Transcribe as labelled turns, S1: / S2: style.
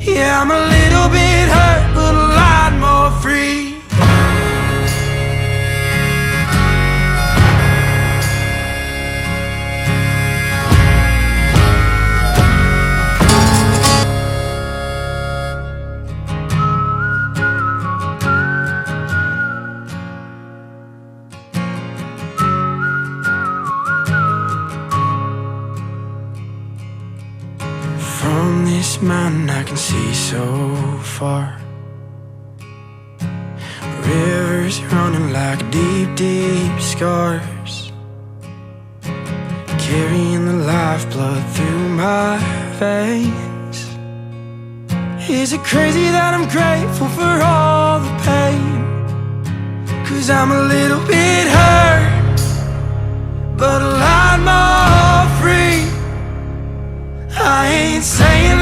S1: Yeah, I'm a little bit hurt, but a lot more free. From this mountain I can see so far. Rivers running like deep, deep scars, carrying the lifeblood through my veins. Is it crazy that I'm grateful for all the pain? 'Cause I'm a little bit hurt, but a lot more free. I ain't saying